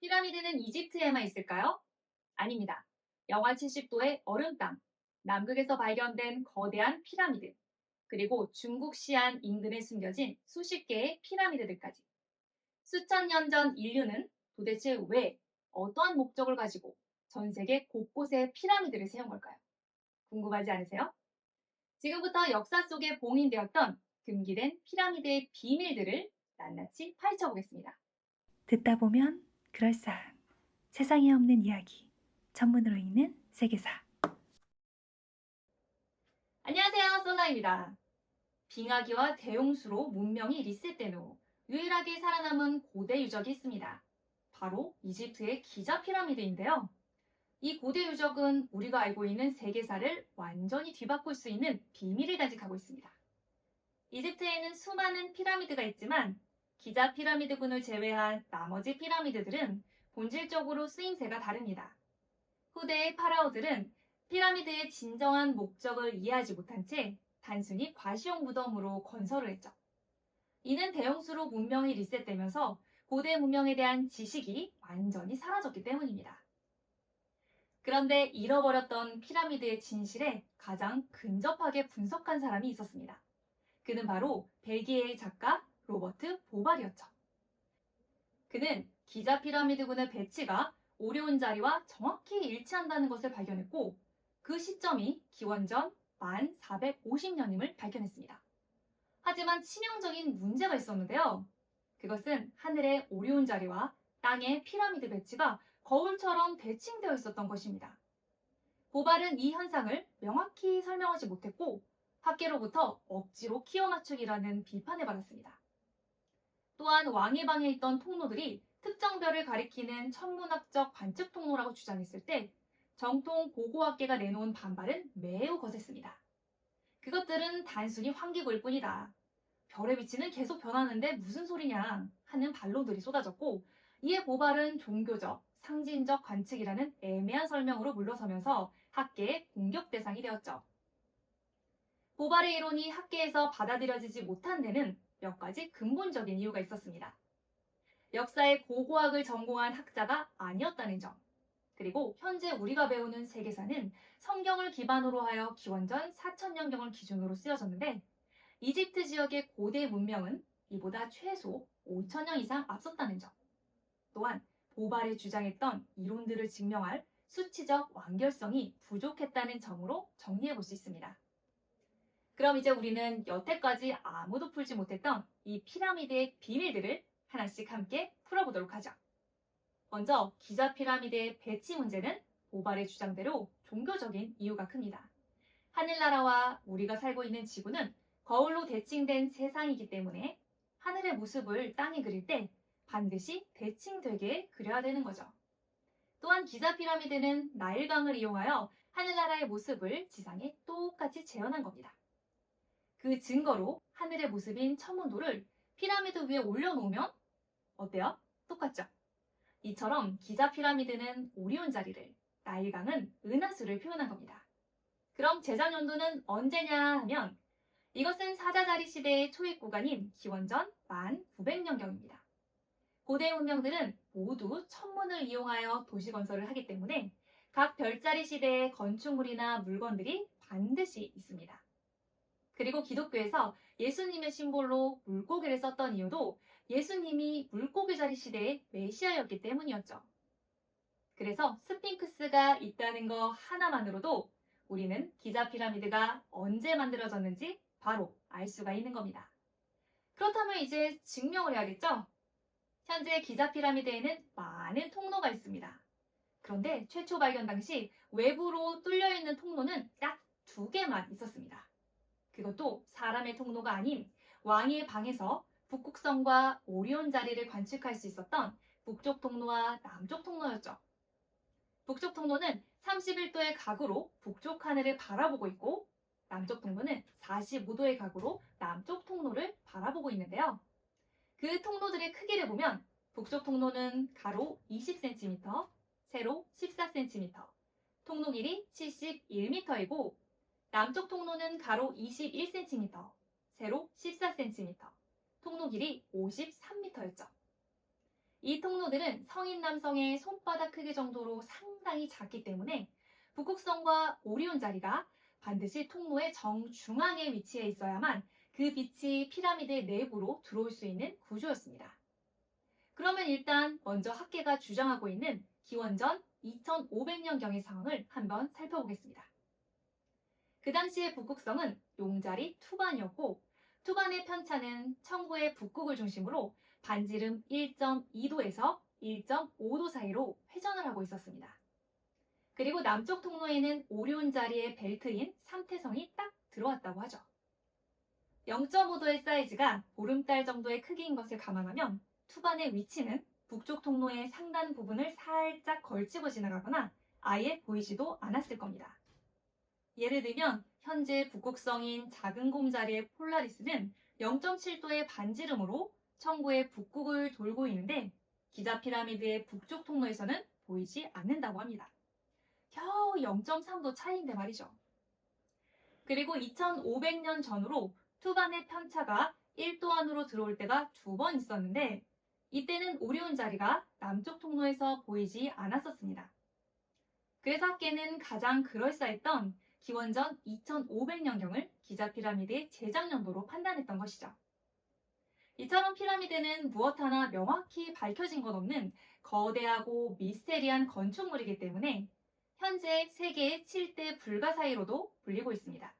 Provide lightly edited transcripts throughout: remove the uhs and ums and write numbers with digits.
피라미드는 이집트에만 있을까요? 아닙니다. 영하 70도의 얼음 땅, 남극에서 발견된 거대한 피라미드, 그리고 중국 시안 인근에 숨겨진 수십 개의 피라미드들까지. 수천 년 전 인류는 도대체 왜, 어떠한 목적을 가지고 전 세계 곳곳에 피라미드를 세운 걸까요? 궁금하지 않으세요? 지금부터 역사 속에 봉인되었던 금기된 피라미드의 비밀들을 낱낱이 파헤쳐보겠습니다. 듣다 보면 그럴싸한 세상에 없는 이야기 전문으로 읽는 세계사. 안녕하세요, 솔라입니다. 빙하기와 대홍수로 문명이 리셋된 후 유일하게 살아남은 고대 유적이 있습니다. 바로 이집트의 기자 피라미드인데요. 이 고대 유적은 우리가 알고 있는 세계사를 완전히 뒤바꿀 수 있는 비밀을 간직하고 있습니다. 이집트에는 수많은 피라미드가 있지만 기자 피라미드군을 제외한 나머지 피라미드들은 본질적으로 쓰임새가 다릅니다. 후대의 파라오들은 피라미드의 진정한 목적을 이해하지 못한 채 단순히 과시용 무덤으로 건설을 했죠. 이는 대형수로 문명이 리셋되면서 고대 문명에 대한 지식이 완전히 사라졌기 때문입니다. 그런데 잃어버렸던 피라미드의 진실에 가장 근접하게 분석한 사람이 있었습니다. 그는 바로 벨기에의 작가 로버트 보발이었죠. 그는 기자 피라미드군의 배치가 오리온 자리와 정확히 일치한다는 것을 발견했고, 그 시점이 기원전 만 450년임을 발견했습니다. 하지만 치명적인 문제가 있었는데요. 그것은 하늘의 오리온 자리와 땅의 피라미드 배치가 거울처럼 대칭되어 있었던 것입니다. 보발은 이 현상을 명확히 설명하지 못했고, 학계로부터 억지로 키워 맞추기라는 비판을 받았습니다. 또한 왕의 방에 있던 통로들이 특정 별을 가리키는 천문학적 관측 통로라고 주장했을 때 정통 고고학계가 내놓은 반발은 매우 거셌습니다. 그것들은 단순히 환기구일 뿐이다. 별의 위치는 계속 변하는데 무슨 소리냐 하는 반론들이 쏟아졌고, 이에 보발은 종교적, 상징적 관측이라는 애매한 설명으로 물러서면서 학계의 공격 대상이 되었죠. 보발의 이론이 학계에서 받아들여지지 못한 데는 몇 가지 근본적인 이유가 있었습니다. 역사의 고고학을 전공한 학자가 아니었다는 점, 그리고 현재 우리가 배우는 세계사는 성경을 기반으로 하여 기원전 4000년경을 기준으로 쓰여졌는데, 이집트 지역의 고대 문명은 이보다 최소 5000년 이상 앞섰다는 점, 또한 보발이 주장했던 이론들을 증명할 수치적 완결성이 부족했다는 점으로 정리해 볼 수 있습니다. 그럼 이제 우리는 여태까지 아무도 풀지 못했던 이 피라미드의 비밀들을 하나씩 함께 풀어보도록 하죠. 먼저 기자 피라미드의 배치 문제는 보발의 주장대로 종교적인 이유가 큽니다. 하늘나라와 우리가 살고 있는 지구는 거울로 대칭된 세상이기 때문에 하늘의 모습을 땅에 그릴 때 반드시 대칭되게 그려야 되는 거죠. 또한 기자 피라미드는 나일강을 이용하여 하늘나라의 모습을 지상에 똑같이 재현한 겁니다. 그 증거로 하늘의 모습인 천문도를 피라미드 위에 올려놓으면 어때요? 똑같죠? 이처럼 기자 피라미드는 오리온 자리를, 나일강은 은하수를 표현한 겁니다. 그럼 제작 연도는 언제냐 하면 이것은 사자자리 시대의 초입 구간인 기원전 만 900년경입니다. 고대 문명들은 모두 천문을 이용하여 도시 건설을 하기 때문에 각 별자리 시대의 건축물이나 물건들이 반드시 있습니다. 그리고 기독교에서 예수님의 심볼로 물고기를 썼던 이유도 예수님이 물고기 자리 시대의 메시아였기 때문이었죠. 그래서 스핑크스가 있다는 거 하나만으로도 우리는 기자 피라미드가 언제 만들어졌는지 바로 알 수가 있는 겁니다. 그렇다면 이제 증명을 해야겠죠? 현재 기자 피라미드에는 많은 통로가 있습니다. 그런데 최초 발견 당시 외부로 뚫려 있는 통로는 딱 2개만 있었습니다. 그것도 사람의 통로가 아닌 왕의 방에서 북극성과 오리온 자리를 관측할 수 있었던 북쪽 통로와 남쪽 통로였죠. 북쪽 통로는 31도의 각으로 북쪽 하늘을 바라보고 있고, 남쪽 통로는 45도의 각으로 남쪽 통로를 바라보고 있는데요. 그 통로들의 크기를 보면 북쪽 통로는 가로 20cm, 세로 14cm, 통로 길이 71m이고, 남쪽 통로는 가로 21cm, 세로 14cm, 통로 길이 53m였죠. 이 통로들은 성인 남성의 손바닥 크기 정도로 상당히 작기 때문에 북극성과 오리온 자리가 반드시 통로의 정중앙에 위치해 있어야만 그 빛이 피라미드 내부로 들어올 수 있는 구조였습니다. 그러면 일단 먼저 학계가 주장하고 있는 기원전 2500년경의 상황을 한번 살펴보겠습니다. 그 당시의 북극성은 용자리 투반이었고 투반의 편차는 청구의 북극을 중심으로 반지름 1.2도에서 1.5도 사이로 회전을 하고 있었습니다. 그리고 남쪽 통로에는 오리온 자리의 벨트인 삼태성이 딱 들어왔다고 하죠. 0.5도의 사이즈가 보름달 정도의 크기인 것을 감안하면 투반의 위치는 북쪽 통로의 상단 부분을 살짝 걸치고 지나가거나 아예 보이지도 않았을 겁니다. 예를 들면 현재 북극성인 작은 곰 자리의 폴라리스는 0.7도의 반지름으로 청구의 북극을 돌고 있는데 기자 피라미드의 북쪽 통로에서는 보이지 않는다고 합니다. 겨우 0.3도 차이인데 말이죠. 그리고 2500년 전으로 투반의 편차가 1도 안으로 들어올 때가 2번 있었는데 이때는 오리온 자리가 남쪽 통로에서 보이지 않았었습니다. 그래서 학계는 가장 그럴싸했던 기원전 2500년경을 기자 피라미드의 제작 연도로 판단했던 것이죠. 이처럼 피라미드는 무엇 하나 명확히 밝혀진 것 없는 거대하고 미스테리한 건축물이기 때문에 현재 세계의 7대 불가 사이로도 불리고 있습니다.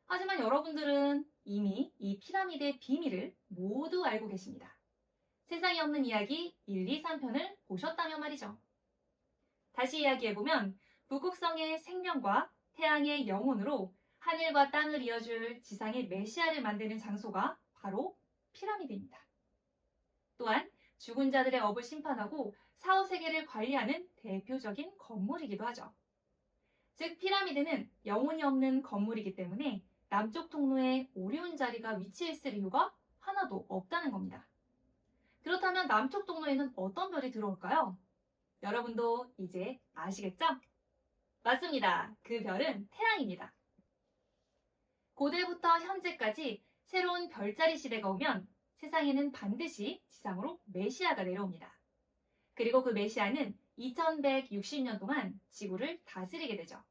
하지만 여러분들은 이미 이 피라미드의 비밀을 모두 알고 계십니다. 세상에 없는 이야기 1, 2, 3편을 보셨다면 말이죠. 다시 이야기해보면 북극성의 생명과 태양의 영혼으로 하늘과 땅을 이어줄 지상의 메시아를 만드는 장소가 바로 피라미드입니다. 또한 죽은 자들의 업을 심판하고 사후세계를 관리하는 대표적인 건물이기도 하죠. 즉 피라미드는 영혼이 없는 건물이기 때문에 남쪽 통로에 오리온 자리가 위치했을 이유가 하나도 없다는 겁니다. 그렇다면 남쪽 통로에는 어떤 별이 들어올까요? 여러분도 이제 아시겠죠? 맞습니다. 그 별은 태양입니다. 고대부터 현재까지 새로운 별자리 시대가 오면 세상에는 반드시 지상으로 메시아가 내려옵니다. 그리고 그 메시아는 2160년 동안 지구를 다스리게 되죠.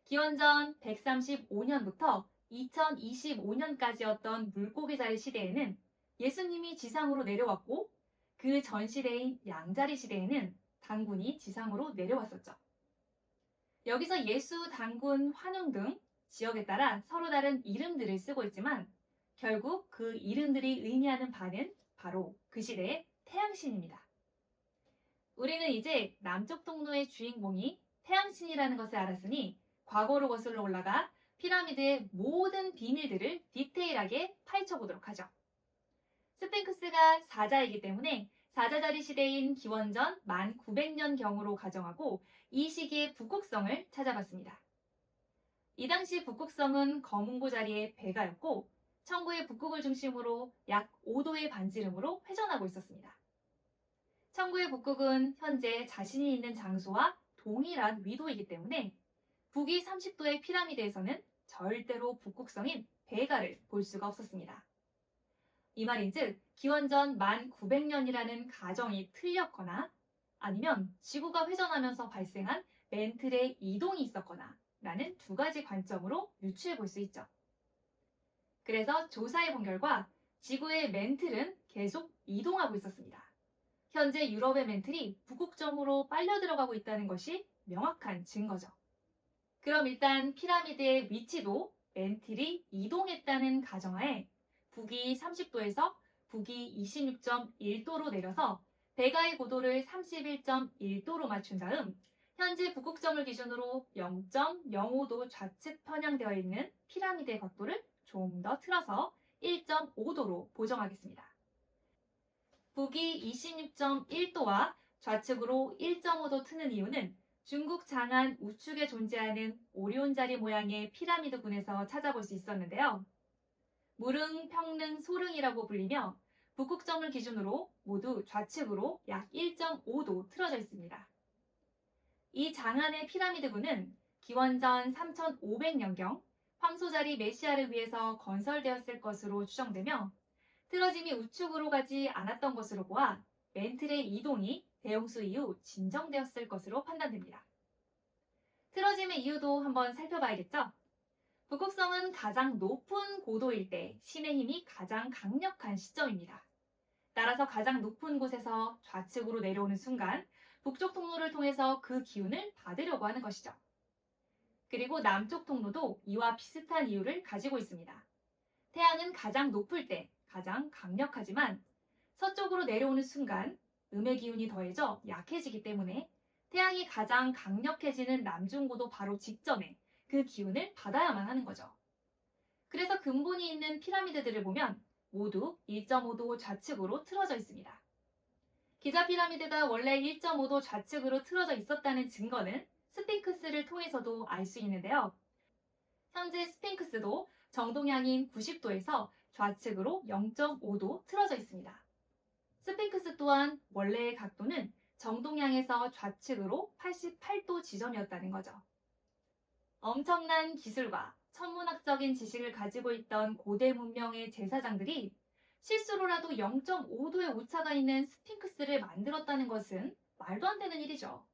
기원전 135년부터 2025년까지였던 물고기 자리 시대에는 예수님이 지상으로 내려왔고 그 전 시대인 양자리 시대에는 단군이 지상으로 내려왔었죠. 여기서 예수, 단군, 환웅 등 지역에 따라 서로 다른 이름들을 쓰고 있지만 결국 그 이름들이 의미하는 바는 바로 그 시대의 태양신입니다. 우리는 이제 남쪽 통로의 주인공이 태양신이라는 것을 알았으니 과거로 거슬러 올라가 피라미드의 모든 비밀들을 디테일하게 파헤쳐보도록 하죠. 스핑크스가 사자이기 때문에 사자자리 시대인 기원전 1900년경으로 가정하고 이 시기의 북극성을 찾아봤습니다. 이 당시 북극성은 검은고 자리의 배가였고 청구의 북극을 중심으로 약 5도의 반지름으로 회전하고 있었습니다. 청구의 북극은 현재 자신이 있는 장소와 동일한 위도이기 때문에 북위 30도의 피라미드에서는 절대로 북극성인 베가를 볼 수가 없었습니다. 이 말인즉 기원전 1900년이라는 가정이 틀렸거나 아니면 지구가 회전하면서 발생한 멘틀의 이동이 있었거나 라는 두 가지 관점으로 유추해 볼 수 있죠. 그래서 조사해 본 결과 지구의 멘틀은 계속 이동하고 있었습니다. 현재 유럽의 멘틀이 북극점으로 빨려 들어가고 있다는 것이 명확한 증거죠. 그럼 일단 피라미드의 위치도 멘틀이 이동했다는 가정하에 북위 30도에서 북위 26.1도로 내려서 베가의 고도를 31.1도로 맞춘 다음 현재 북극점을 기준으로 0.05도 좌측 편향되어 있는 피라미드의 각도를 좀 더 틀어서 1.5도로 보정하겠습니다. 북위 26.1도와 좌측으로 1.5도 트는 이유는 중국 장안 우측에 존재하는 오리온 자리 모양의 피라미드군에서 찾아볼 수 있었는데요. 무릉, 평릉, 소릉이라고 불리며 북극점을 기준으로 모두 좌측으로 약 1.5도 틀어져 있습니다. 이 장안의 피라미드군은 기원전 3500년경 황소자리 메시아를 위해서 건설되었을 것으로 추정되며 틀어짐이 우측으로 가지 않았던 것으로 보아 멘틀의 이동이 대홍수 이후 진정되었을 것으로 판단됩니다. 틀어짐의 이유도 한번 살펴봐야겠죠? 북극성은 가장 높은 고도일 때 신의 힘이 가장 강력한 시점입니다. 따라서 가장 높은 곳에서 좌측으로 내려오는 순간 북쪽 통로를 통해서 그 기운을 받으려고 하는 것이죠. 그리고 남쪽 통로도 이와 비슷한 이유를 가지고 있습니다. 태양은 가장 높을 때 가장 강력하지만 서쪽으로 내려오는 순간 음의 기운이 더해져 약해지기 때문에 태양이 가장 강력해지는 남중고도 바로 직전에 그 기운을 받아야만 하는 거죠. 그래서 근본이 있는 피라미드들을 보면 모두 1.5도 좌측으로 틀어져 있습니다. 기자 피라미드가 원래 1.5도 좌측으로 틀어져 있었다는 증거는 스핑크스를 통해서도 알 수 있는데요. 현재 스핑크스도 정동향인 90도에서 좌측으로 0.5도 틀어져 있습니다. 스핑크스 또한 원래의 각도는 정동향에서 좌측으로 88도 지점이었다는 거죠. 엄청난 기술과 천문학적인 지식을 가지고 있던 고대 문명의 제사장들이 실수로라도 0.5도의 오차가 있는 스핑크스를 만들었다는 것은 말도 안 되는 일이죠.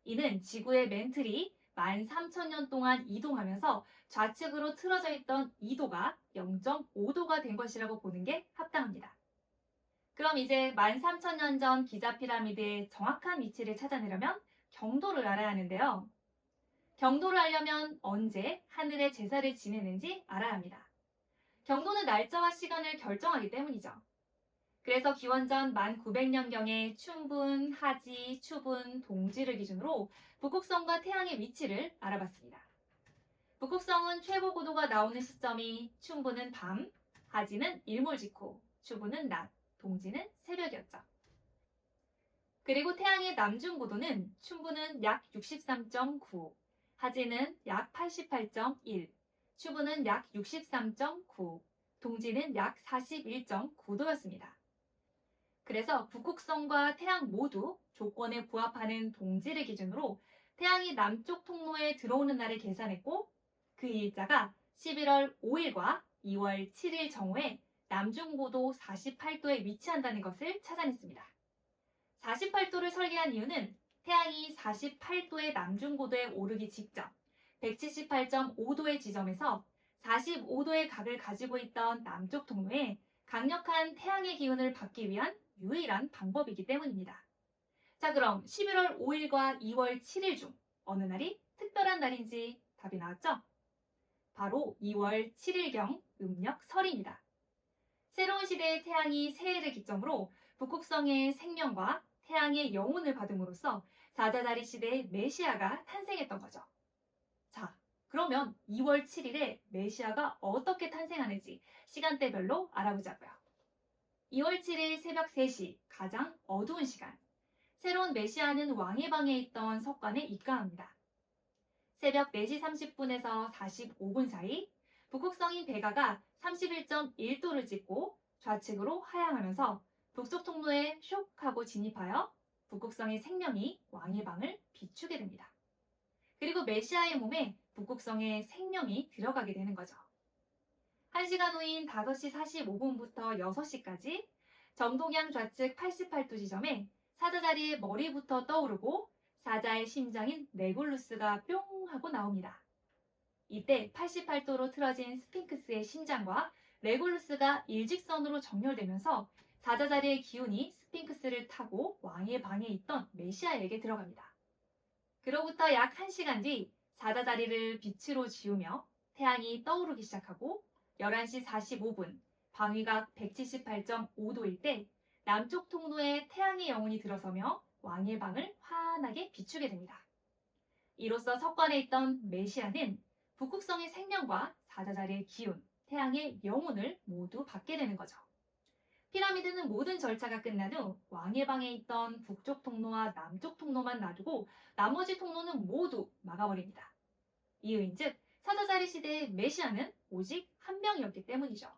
이는 지구의 멘틀이 13,000년 동안 이동하면서 좌측으로 틀어져 있던 2도가 0.5도가 된 것이라고 보는 게 합당합니다. 그럼 이제 13,000년 전 기자 피라미드의 정확한 위치를 찾아내려면 경도를 알아야 하는데요. 경도를 알려면 언제 하늘에 제사를 지내는지 알아야 합니다. 경도는 날짜와 시간을 결정하기 때문이죠. 그래서 기원전 1900년경에 춘분, 하지, 추분, 동지를 기준으로 북극성과 태양의 위치를 알아봤습니다. 북극성은 최고 고도가 나오는 시점이 춘분은 밤, 하지는 일몰 직후, 추분은 낮, 동지는 새벽이었죠. 그리고 태양의 남중 고도는 춘분은 약 63.9, 하지는 약 88.1, 추분은 약 63.9, 동지는 약 41.9도였습니다. 그래서 북극성과 태양 모두 조건에 부합하는 동지를 기준으로 태양이 남쪽 통로에 들어오는 날을 계산했고 그 일자가 11월 5일과 2월 7일 정오에 남중고도 48도에 위치한다는 것을 찾아냈습니다. 48도를 설계한 이유는 태양이 48도의 남중고도에 오르기 직전 178.5도의 지점에서 45도의 각을 가지고 있던 남쪽 통로에 강력한 태양의 기운을 받기 위한 유일한 방법이기 때문입니다. 자, 그럼 11월 5일과 2월 7일 중 어느 날이 특별한 날인지 답이 나왔죠? 바로 2월 7일경 음력 설입니다. 새로운 시대의 태양이 새해를 기점으로 북극성의 생명과 태양의 영혼을 받음으로써 사자자리 시대의 메시아가 탄생했던 거죠. 자, 그러면 2월 7일에 메시아가 어떻게 탄생하는지 시간대별로 알아보자고요. 2월 7일 새벽 3시, 가장 어두운 시간. 새로운 메시아는 왕의 방에 있던 석관에 입강합니다. 새벽 4시 30분에서 45분 사이 북극성인 베가가 31.1도를 찍고 좌측으로 하향하면서 북쪽 통로에 쇽 하고 진입하여 북극성의 생명이 왕의 방을 비추게 됩니다. 그리고 메시아의 몸에 북극성의 생명이 들어가게 되는 거죠. 1시간 후인 5시 45분부터 6시까지 정동향 좌측 88도 지점에 사자자리의 머리부터 떠오르고 사자의 심장인 레골루스가 뿅 하고 나옵니다. 이때 88도로 틀어진 스핑크스의 심장과 레골루스가 일직선으로 정렬되면서 사자자리의 기운이 스핑크스를 타고 왕의 방에 있던 메시아에게 들어갑니다. 그로부터 약 1시간 뒤 사자자리를 빛으로 지우며 태양이 떠오르기 시작하고 11시 45분 방위각 178.5도일 때 남쪽 통로에 태양의 영혼이 들어서며 왕의 방을 환하게 비추게 됩니다. 이로써 석관에 있던 메시아는 북극성의 생명과 사자자리의 기운, 태양의 영혼을 모두 받게 되는 거죠. 피라미드는 모든 절차가 끝난 후 왕의 방에 있던 북쪽 통로와 남쪽 통로만 놔두고 나머지 통로는 모두 막아버립니다. 이유인즉 사자자리 시대의 메시아는 오직 한 명이었기 때문이죠.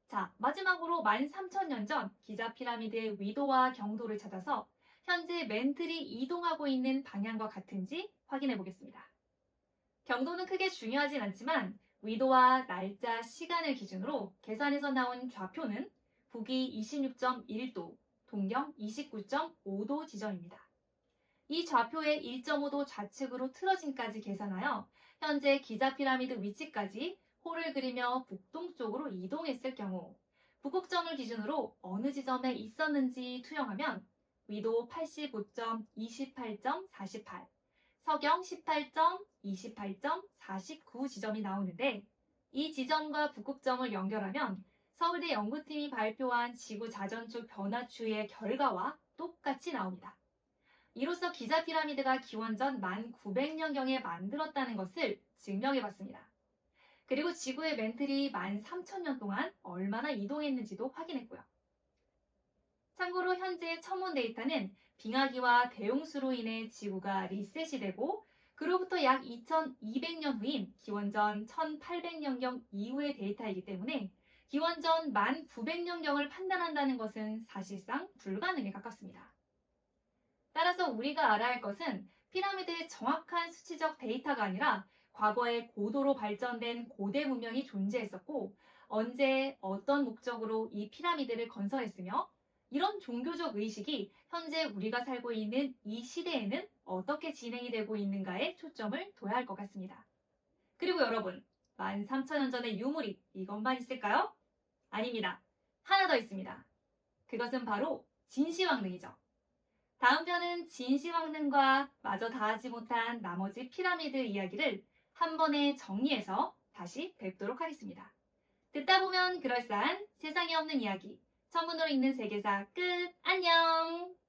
자, 마지막으로 13,000년 전 기자 피라미드의 위도와 경도를 찾아서 현재 멘틀이 이동하고 있는 방향과 같은지 확인해 보겠습니다. 경도는 크게 중요하진 않지만 위도와 날짜, 시간을 기준으로 계산해서 나온 좌표는 북위 26.1도, 동경 29.5도 지점입니다. 이 좌표의 1.5도 좌측으로 틀어짐까지 계산하여 현재 기자 피라미드 위치까지 호를 그리며 북동쪽으로 이동했을 경우 북극점을 기준으로 어느 지점에 있었는지 투영하면 위도 85.28.48, 서경 18.28.49 지점이 나오는데 이 지점과 북극점을 연결하면 서울대 연구팀이 발표한 지구 자전축 변화추의 결과와 똑같이 나옵니다. 이로써 기자 피라미드가 기원전 1900년경에 만들었다는 것을 증명해봤습니다. 그리고 지구의 맨틀이 13,000년 동안 얼마나 이동했는지도 확인했고요. 참고로 현재 첨언 데이터는 빙하기와 대용수로 인해 지구가 리셋이 되고 그로부터 약 2200년 후인 기원전 1800년경 이후의 데이터이기 때문에 기원전 1900년경을 판단한다는 것은 사실상 불가능에 가깝습니다. 따라서 우리가 알아야 할 것은 피라미드의 정확한 수치적 데이터가 아니라 과거에 고도로 발전된 고대 문명이 존재했었고 언제 어떤 목적으로 이 피라미드를 건설했으며 이런 종교적 의식이 현재 우리가 살고 있는 이 시대에는 어떻게 진행이 되고 있는가에 초점을 둬야 할 것 같습니다. 그리고 여러분, 13,000년 전의 유물이 이것만 있을까요? 아닙니다. 하나 더 있습니다. 그것은 바로 진시황릉이죠. 다음 편은 진시황릉과 마저 닿지 못한 나머지 피라미드 이야기를 한 번에 정리해서 다시 뵙도록 하겠습니다. 듣다 보면 그럴싸한 세상에 없는 이야기. 천문으로 읽는 세계사 끝! 안녕!